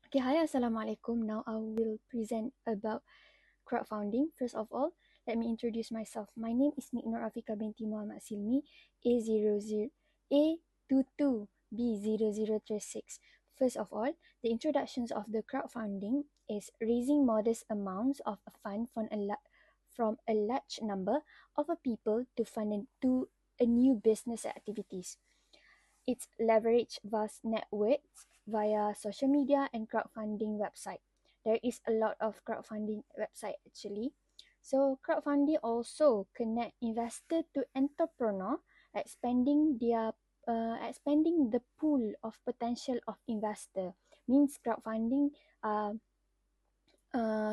Okay, hi, Assalamualaikum. Now I will present about crowdfunding. First of all, let me introduce myself. My name is Niknur Afika binti Muhammad Silmi, A00, A22B0036. First of all, the introductions of the crowdfunding is raising modest amounts of a fund from a large number of a people to to a new business activities. It's leverage vast networks via social media and crowdfunding website. There is a lot of crowdfunding website actually. So crowdfunding also connect investor to entrepreneur, expanding the pool of potential of investor. Means crowdfunding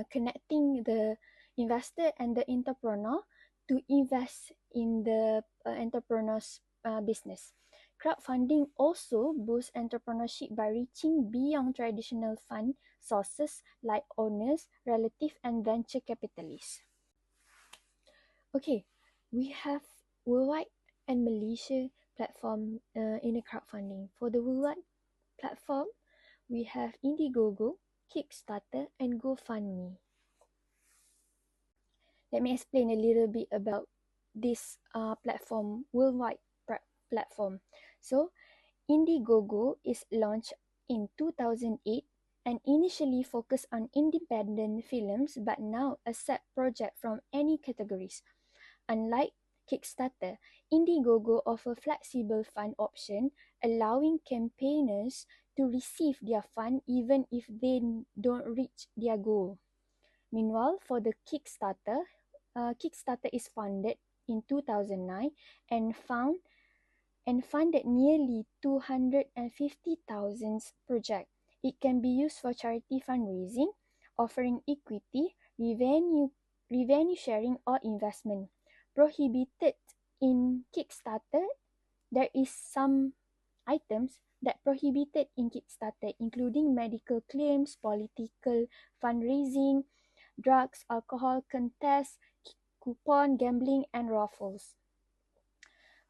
connecting the investor and the entrepreneur to invest in the entrepreneur's business. Crowdfunding also boosts entrepreneurship by reaching beyond traditional fund sources like owners, relatives, and venture capitalists. Okay, we have worldwide and Malaysia platform in the crowdfunding. For the worldwide platform, we have Indiegogo, Kickstarter, and GoFundMe. Let me explain a little bit about this worldwide platform. So, Indiegogo is launched in 2008 and initially focused on independent films but now accept projects from any categories. Unlike Kickstarter, Indiegogo offers flexible fund option, allowing campaigners to receive their fund even if they don't reach their goal. Meanwhile, for the Kickstarter is founded in 2009 and funded nearly 250,000 projects. It can be used for charity fundraising, offering equity, revenue sharing, or investment. Prohibited in Kickstarter, there is some items that prohibited in Kickstarter, including medical claims, political fundraising, drugs, alcohol contests, coupon, gambling, and raffles.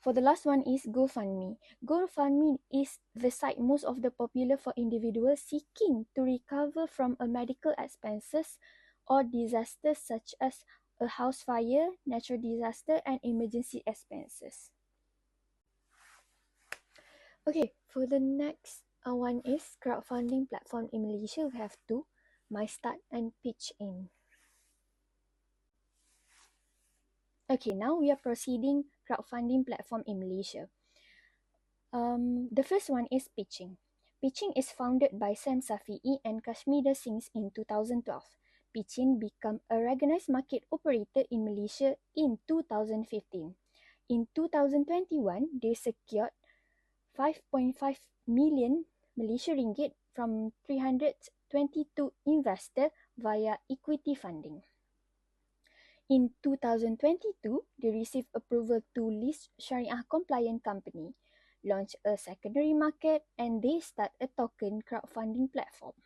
For the last one is GoFundMe. GoFundMe is the site most of the popular for individuals seeking to recover from a medical expenses or disasters such as a house fire, natural disaster, and emergency expenses. Okay, for the next one is crowdfunding platform in Malaysia. We have two, MyStart and PitchIn. Okay, now we are proceeding crowdfunding platform in Malaysia. The first one is Pitching. Pitching is founded by Sam Safi'i and Kashmir Singh in 2012. Pitching became a recognized market operator in Malaysia in 2015. In 2021, they secured 5.5 million Malaysia ringgit from 322 investors via equity funding. In 2022, they received approval to list Sharia compliant company, launch a secondary market, and they start a token crowdfunding platform.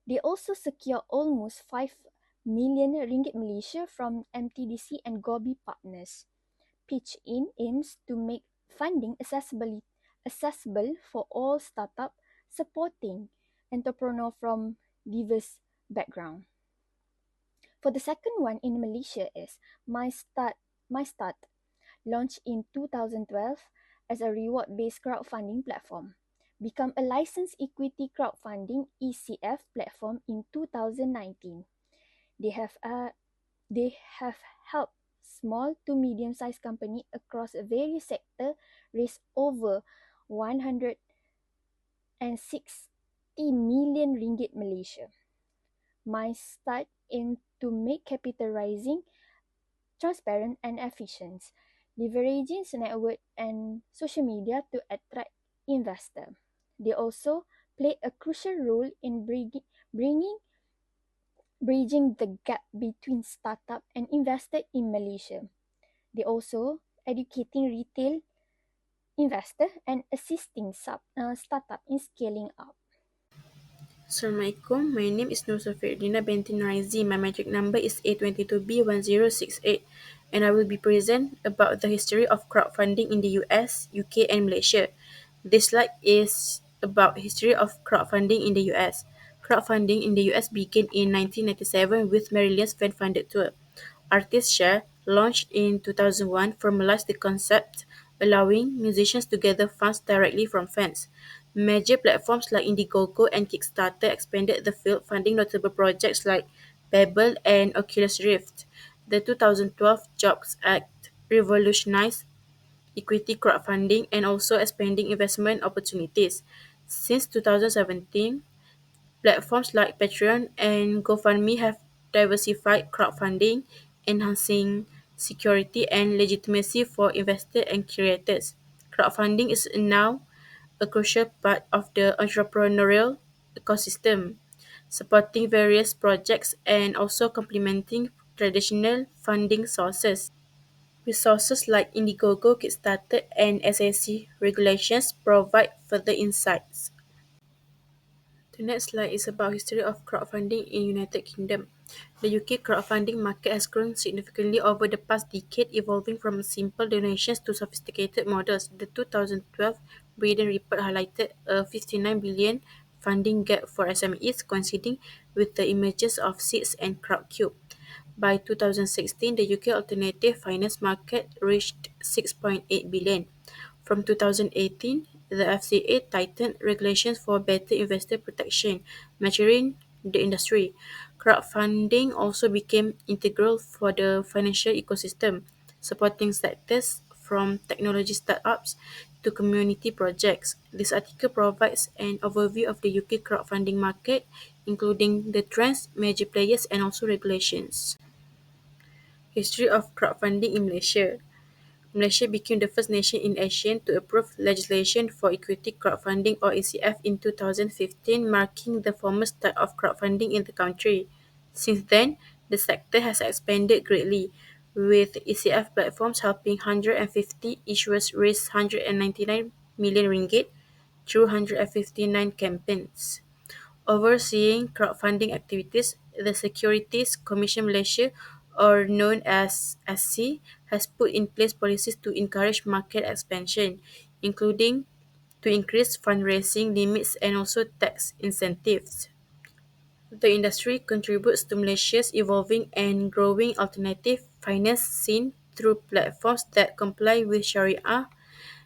They also secure almost 5 million ringgit Malaysia from MTDC and Gobi partners. Pitch In aims to make funding accessible for all startups, supporting entrepreneurs from diverse backgrounds. For the second one in Malaysia is MyStart, launched in 2012 as a reward-based crowdfunding platform. Become a licensed equity crowdfunding ECF platform in 2019. They have helped small to medium-sized companies across various sectors raise over 160 million ringgit Malaysia. MyStart aims to make capital raising transparent and efficient, leveraging network and social media to attract investors. They also play a crucial role in bridging the gap between startup and investor in Malaysia. They also educating retail investor and assisting startup in scaling up. Assalamualaikum. My name is Nur Safirina binti Nuraizi. My magic number is A22B1068 and I will be present about the history of crowdfunding in the US, UK and Malaysia. This slide is about history of crowdfunding in the US. Crowdfunding in the US began in 1997 with Marilyn's fan-funded tour. Artist Share, launched in 2001, formalized the concept, allowing musicians to gather funds directly from fans. Major platforms like Indiegogo and Kickstarter expanded the field, funding notable projects like Babel and Oculus Rift. The 2012 Jobs Act revolutionized equity crowdfunding and also expanding investment opportunities. Since 2017, platforms like Patreon and GoFundMe have diversified crowdfunding, enhancing security and legitimacy for investors and creators. Crowdfunding is now a crucial part of the entrepreneurial ecosystem, supporting various projects and also complementing traditional funding sources. Resources like Indiegogo, Kickstarter, and SAC regulations provide further insights. The next slide is about history of crowdfunding in United Kingdom. The UK crowdfunding market has grown significantly over the past decade, evolving from simple donations to sophisticated models. The 2012 Braden report highlighted a 59 billion funding gap for SMEs, coinciding with the emergence of Seeds and Crowdcube. By 2016, the UK alternative finance market reached 6.8 billion. From 2018, the FCA tightened regulations for better investor protection, maturing the industry. Crowdfunding also became integral for the financial ecosystem, supporting sectors from technology startups to community projects. This article provides an overview of the UK crowdfunding market, including the trends, major players, and also regulations. History of crowdfunding in Malaysia. Malaysia became the first nation in Asia to approve legislation for equity crowdfunding or ECF in 2015, marking the formal start of crowdfunding in the country. Since then, the sector has expanded greatly, with ECF platforms helping 150 issuers raise 199 million ringgit through 159 campaigns. Overseeing crowdfunding activities, the Securities Commission Malaysia, or known as SC, has put in place policies to encourage market expansion, including to increase fundraising limits and also tax incentives. The industry contributes to Malaysia's evolving and growing alternative finance scene through platforms that comply with Sharia,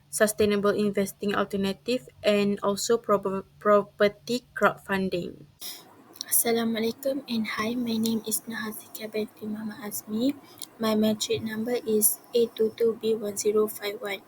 sustainable investing alternative, and also property crowdfunding. Assalamualaikum and hi, my name is Nahazika binti Mama Azmi. My matric number is A22B1051.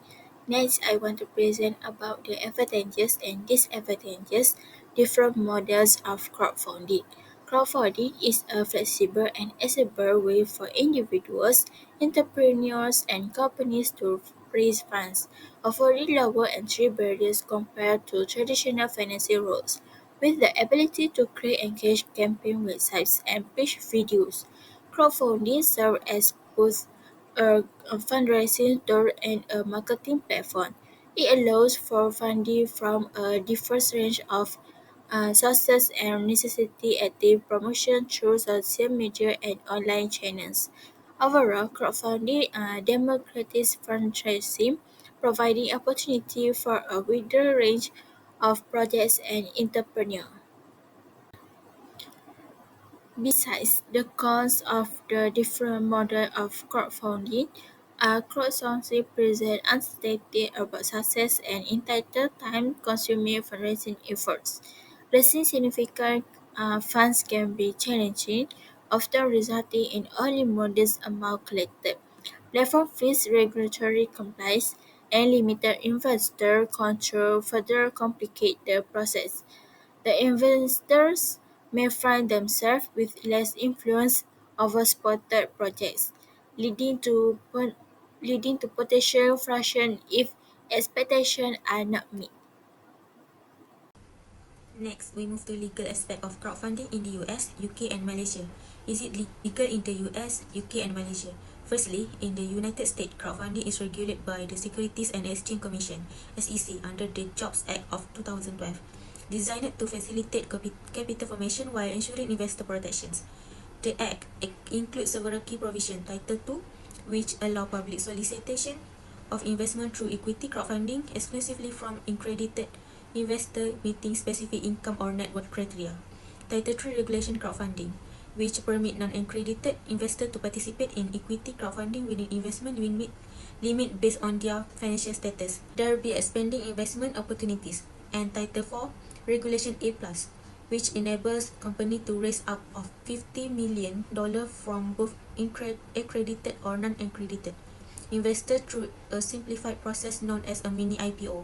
Next, I want to present about the advantages and disadvantages different models of crowdfunding. Crowdfunding is a flexible and accessible way for individuals, entrepreneurs, and companies to raise funds, offering lower entry barriers compared to traditional financing routes. With the ability to create engaged campaign websites and pitch videos, crowdfunding serves as both a fundraising tool and a marketing platform. It allows for funding from a diverse range of sources and necessity active promotion through social media and online channels. Overall, crowdfunding democratizes fundraising, providing opportunity for a wider range of projects and entrepreneurs. Besides the cons of the different models of crowdfunding, crowdsourcing presents uncertainty about success and entitled time-consuming fundraising efforts. Raising significant funds can be challenging, often resulting in only modest amounts collected. Platform fees, regulatory compliance, and limited investor control further complicate the process. The investors may find themselves with less influence over spotted projects, leading to potential frustration if expectations are not met. Next, we move to legal aspect of crowdfunding in the US, UK, and Malaysia. Is it legal in the US, UK, and Malaysia? Firstly, in the United States, crowdfunding is regulated by the Securities and Exchange Commission (SEC) under the Jobs Act of 2012, designed to facilitate capital formation while ensuring investor protections. The Act includes several key provisions. Title 2, which allow public solicitation of investment through equity crowdfunding exclusively from accredited investor meeting specific income or net worth criteria. Title 3 Regulation Crowdfunding, which permit non-accredited investors to participate in equity crowdfunding within investment limit based on their financial status. There will be expanding investment opportunities. And Title 4 Regulation A+, which enables company to raise up of $50 million from both accredited or non-accredited investors through a simplified process known as a mini IPO.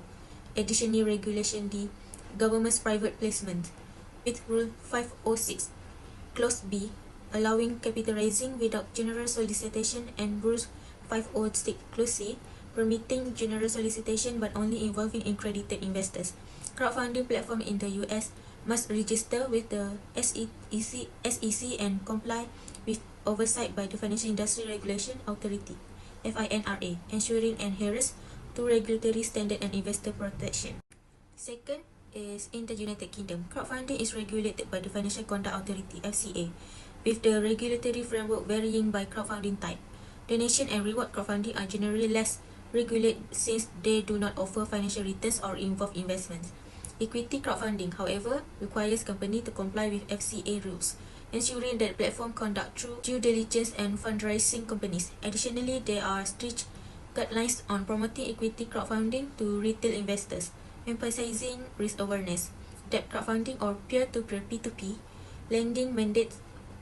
Additionally, Regulation D, Government's Private Placement, with Rule 506, Clause B, allowing capital raising without general solicitation, and Rules 506, Clause C, permitting general solicitation but only involving accredited investors. Crowdfunding platform in the US must register with the SEC and comply with oversight by the Financial Industry Regulation Authority, FINRA, ensuring adherence to regulatory standard and investor protection. Second is in the United Kingdom. Crowdfunding is regulated by the Financial Conduct Authority, FCA, with the regulatory framework varying by crowdfunding type. Donation and reward crowdfunding are generally less regulated since they do not offer financial returns or involve investments. Equity crowdfunding, however, requires companies to comply with FCA rules, ensuring that platform conduct through due diligence and fundraising companies. Additionally, there are strict guidelines on promoting equity crowdfunding to retail investors, emphasizing risk awareness. Debt crowdfunding or peer-to-peer (P2P) lending mandates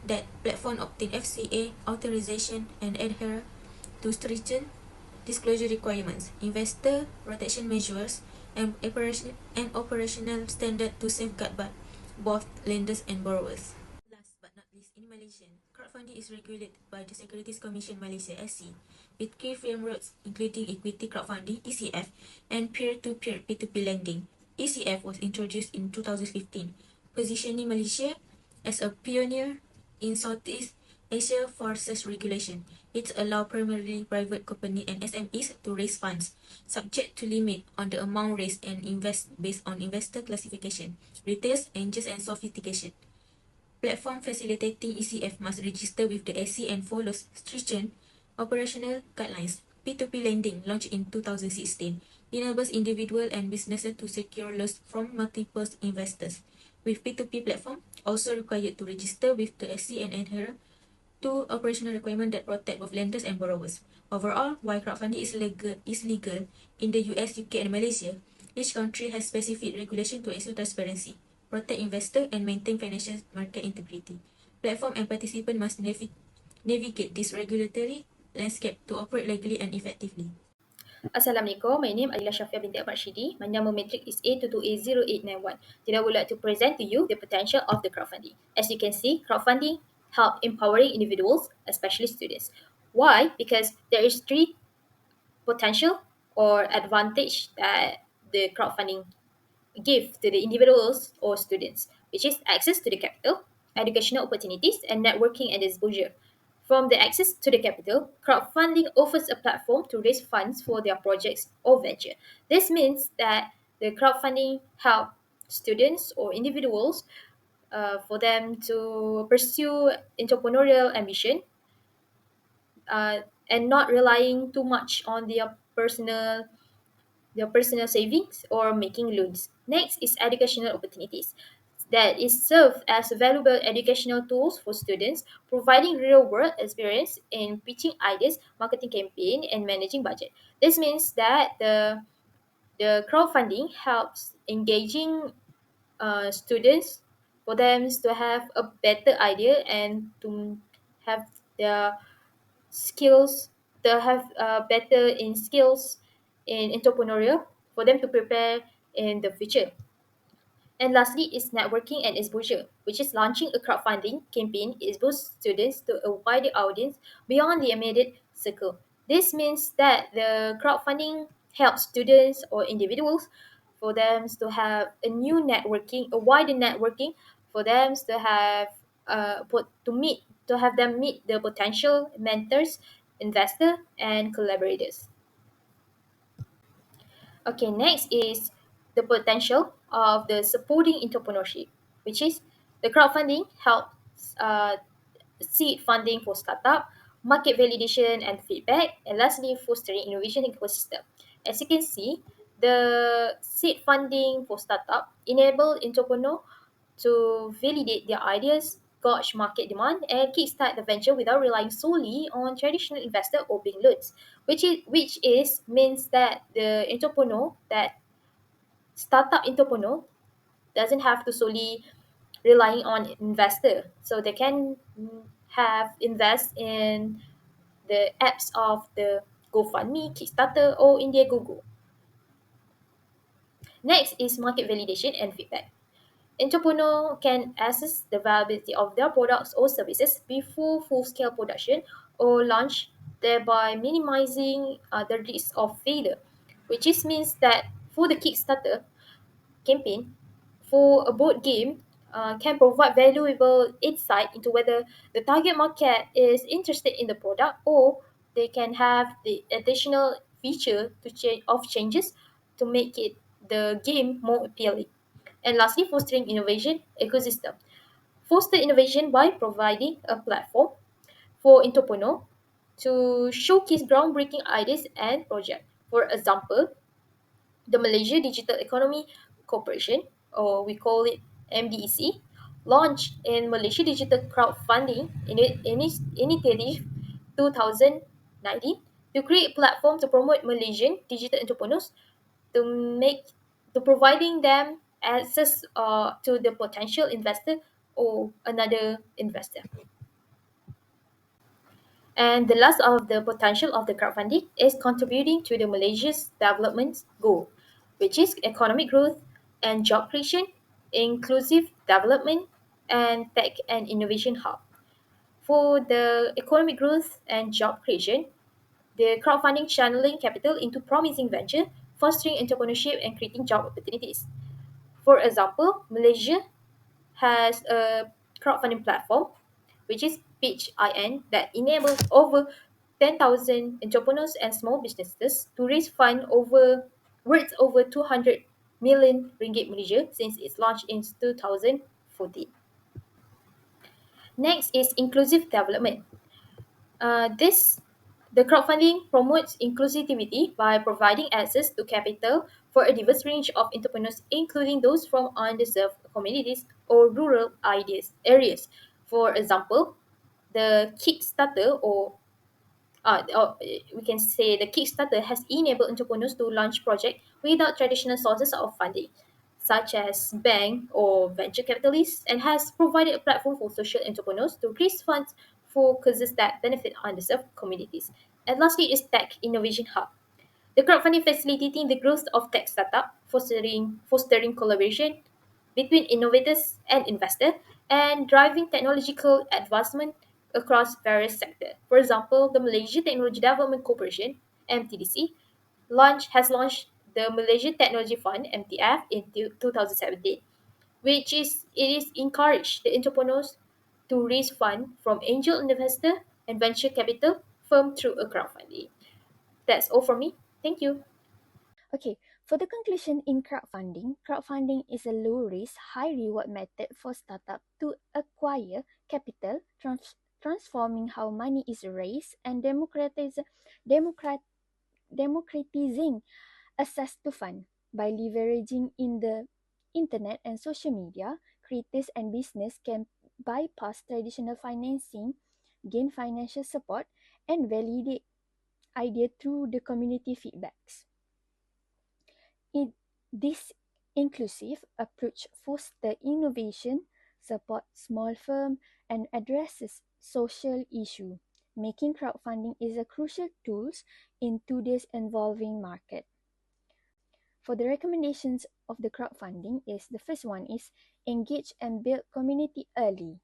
that platform obtain FCA authorization and adhere to stringent disclosure requirements, investor protection measures, and operational standards to safeguard both lenders and borrowers. Last but not least, in Malaysia, crowdfunding is regulated by the Securities Commission Malaysia (SC), with key frameworks including equity crowdfunding (ECF) and peer-to-peer (P2P) lending. ECF was introduced in 2015, positioning Malaysia as a pioneer in Southeast Asia for such regulation. It allows primarily private companies and SMEs to raise funds, subject to limit on the amount raised and invest based on investor classification, retails, angels, and sophistication. Platform facilitating ECF must register with the SC and follows stringent operational guidelines. P2P lending, launched in 2016, enables individuals and businesses to secure loans from multiple investors, with P2P platform also required to register with the SC and adhere to operational requirements that protect both lenders and borrowers. Overall, while crowdfunding is legal in the US, UK, and Malaysia, each country has specific regulation to ensure transparency, protect investors, and maintain financial market integrity. Platform and participants must navigate this regulatory landscape to operate legally and effectively. Assalamualaikum. My name is Shafia binti Ahmad Shidi. My number matric is A22A0891. Today I would like to present to you the potential of the crowdfunding. As you can see, crowdfunding help empowering individuals, especially students. Why? Because there is three potential or advantage that the crowdfunding give to the individuals or students, which is access to the capital, educational opportunities, and networking and exposure. From the access to the capital, crowdfunding offers a platform to raise funds for their projects or venture. This means that the crowdfunding help students or individuals for them to pursue entrepreneurial ambition and not relying too much on their personal savings or making loans. Next is educational opportunities that is served as valuable educational tools for students, providing real-world experience in pitching ideas, marketing campaign, and managing budget. This means that the crowdfunding helps engaging students for them to have a better idea and to have their skills to have better in skills in entrepreneurial for them to prepare in the future. And lastly is networking and exposure, which is launching a crowdfunding campaign expose students to a wider audience beyond the immediate circle. This means that the crowdfunding helps students or individuals for them to have a new networking, a wider networking, for them to have to have them meet the potential mentors, investor, and collaborators. Okay, next is the potential of the supporting entrepreneurship, which is the crowdfunding helps seed funding for startup, market validation and feedback, and lastly, fostering innovation ecosystem. As you can see, The seed funding for startup enable entrepreneurs to validate their ideas, gauge market demand, and kickstart the venture without relying solely on traditional investor or bank loans, which is means that the entrepreneur that startup entrepreneur doesn't have to solely relying on investor, so they can have invest in the apps of the GoFundMe, Kickstarter, or Indiegogo. Next is market validation and feedback. Entrepreneur can assess the viability of their products or services before full-scale production or launch, thereby minimizing the risk of failure, which is means that for the Kickstarter campaign, for a board game, can provide valuable insight into whether the target market is interested in the product, or they can have the additional feature to changes to make it the game more appealing. And lastly, fostering innovation ecosystem. Foster innovation by providing a platform for entrepreneurs to showcase groundbreaking ideas and projects. For example, the Malaysia Digital Economy Corporation, or we call it MDEC, launched in Malaysia Digital Crowdfunding Initiative 2019 to create a platform to promote Malaysian digital entrepreneurs, to make to providing them access to the potential investor or another investor. And the last of the potential of the crowdfunding is contributing to the Malaysia's development goal, which is economic growth and job creation, inclusive development, and tech and innovation hub. For the economic growth and job creation, the crowdfunding channeling capital into promising venture, fostering entrepreneurship and creating job opportunities. For example, Malaysia has a crowdfunding platform, which is Pitch IN, that enables over 10,000 entrepreneurs and small businesses to raise fund over worth over 200 million ringgit Malaysia since its launch in 2014. Next is inclusive development. This the crowdfunding promotes inclusivity by providing access to capital for a diverse range of entrepreneurs, including those from underserved communities or rural areas. For example, the Kickstarter or we can say the Kickstarter has enabled entrepreneurs to launch projects without traditional sources of funding, such as bank or venture capitalists, and has provided a platform for social entrepreneurs to raise funds for causes that benefit underserved communities. And lastly is Tech Innovation Hub. The crowdfunding facilitating the growth of tech startup, fostering collaboration between innovators and investors, and driving technological advancement across various sectors. For example, the Malaysia Technology Development Corporation (MTDC) has launched the Malaysia Technology Fund (MTF) in 2017, which is it is encouraged the entrepreneurs to raise funds from angel investor and venture capital firm through a crowdfunding. That's all from me. Thank you. Okay, for the conclusion in crowdfunding is a low risk, high reward method for startup to acquire capital, transforming how money is raised and democrat, democratizing access to fund. By leveraging in the internet and social media, creators and business can bypass traditional financing, gain financial support, and validate idea through the community feedbacks. This inclusive approach fosters innovation, supports small firms, and addresses social issues, making crowdfunding is a crucial tool in today's evolving market. For the recommendations of the crowdfunding is the first one is engage and build community early.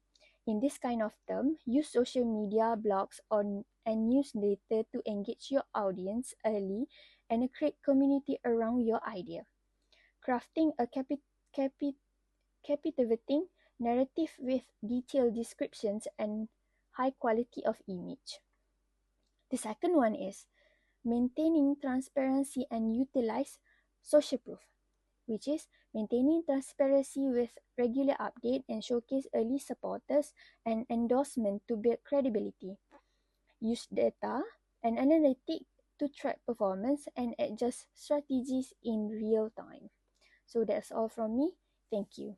In this kind of term, use social media, blogs, and newsletter to engage your audience early and create community around your idea. Crafting a captivating narrative with detailed descriptions and high quality of image. The second one is maintaining transparency and utilize social proof, which is maintaining transparency with regular update and showcase early supporters and endorsement to build credibility. Use data and to track performance and adjust strategies in real time. So that's all from me. Thank you.